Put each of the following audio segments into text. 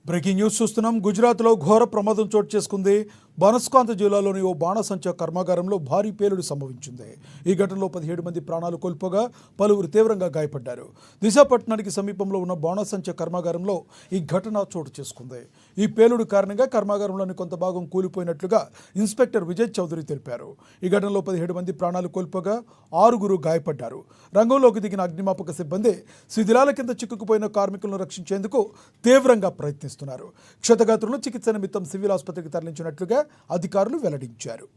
Breaking news చూస్తున్నాం. గుజరాత్లో ఘోర ప్రమాదం చోటు చేసుకుంది. బనస్కాంత జిల్లాలోని ఓ బాణసంచా కర్మాగారంలో భారీ పేలుడు సంభవించింది. ఈ ఘటనలో 17 మంది ప్రాణాలు కోల్పోగా పలువురు తీవ్రంగా గాయపడ్డారు. దిశాపట్నానికి సమీపంలో ఉన్న బాణసంచా కర్మాగారంలో ఈ ఘటన చోటు చేసుకుంది. ఈ పేలుడు కారణంగా కర్మాగారంలోని కొంత భాగం కూలిపోయినట్లుగా ఇన్స్పెక్టర్ విజయ్ చౌదరి తెలిపారు. ఈ ఘటనలో 17 మంది ప్రాణాలు కోల్పోగా 6 గాయపడ్డారు. రంగంలోకి దిగిన అగ్నిమాపక సిబ్బంది శిథిలాల కింద చిక్కుకుపోయిన కార్మికులను రక్షించేందుకు తీవ్రంగా ప్రయత్నిస్తున్నారు. క్షతగాత్రులను చికిత్స నిమిత్తం సివిల్ ఆసుపత్రికి తరలించినట్లుగా అధికారులు వెల్లడించారు.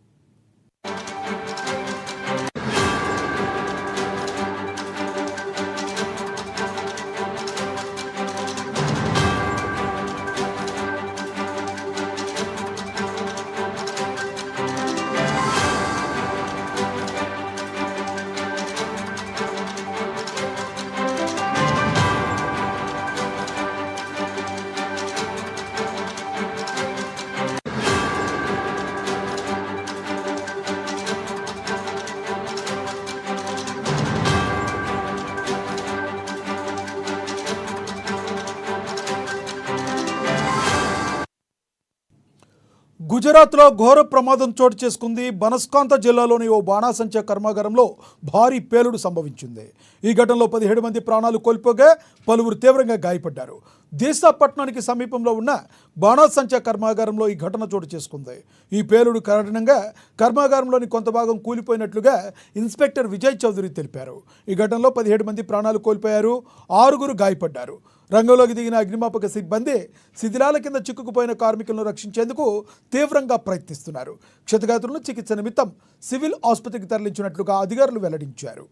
గుజరాత్లో ఘోర ప్రమాదం చోటు చేసుకుంది. బనస్కాంత జిల్లాలోని ఓ బాణాసంచా కర్మాగారంలో భారీ పేలుడు సంభవించింది. ఈ ఘటనలో 17 మంది ప్రాణాలు కోల్పోగా పలువురు తీవ్రంగా గాయపడ్డారు. దేశాపట్నానికి సమీపంలో ఉన్న బాణాసంచా కర్మాగారంలో ఈ ఘటన చోటు చేసుకుంది. ఈ పేలుడు కారణంగా కర్మాగారంలోని కొంత భాగం కూలిపోయినట్లుగా ఇన్స్పెక్టర్ విజయ్ చౌదరి తెలిపారు. ఈ ఘటనలో 17 మంది ప్రాణాలు కోల్పోయారు, 6 గాయపడ్డారు. రంగంలోకి దిగిన అగ్నిమాపక సిబ్బంది శిథిలాల కింద చిక్కుకుపోయిన కార్మికులను రక్షించేందుకు తీవ్రంగా ప్రయత్నిస్తున్నారు. క్షతగాత్రులను చికిత్స నిమిత్తం సివిల్ ఆసుపత్రికి తరలించినట్లుగా అధికారులు వెల్లడించారు.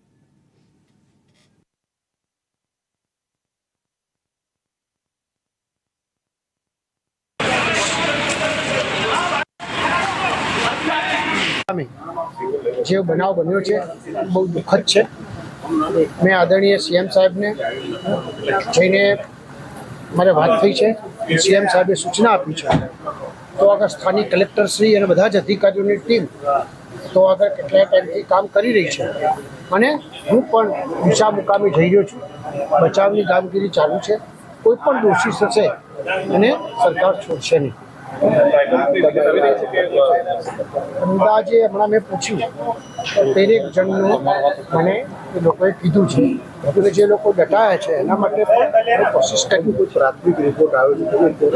जो बनाव बन्यो छे बहुत दुखद छे। मैं आदरणीय सीएम साहेब ने जईने मारे बात थई छे। सीएम साहेबे सूचना आपी छे तो आगे स्थानिक कलेक्टर श्री अने बधा ज अधिकारीओनी टीम तो आगे કેટલા ટાઈમથી કામ કરી રહી છે અને હું પણ દિશા મુકામે જઈ રહ્યો છું. બચાવની કામગીરી ચાલુ છે. કોઈ પણ દોષી થશે અને સરકાર છોડશે નહીં. અંદાજે હમણાં મેં પૂછ્યું તો 13 જણનું મને એ લોકોએ કીધું છે એટલે જે લોકો ડટાયા છે એના માટે પણ કોશિશ કરી. કોઈ પ્રાથમિક રિપોર્ટ આવ્યો છે?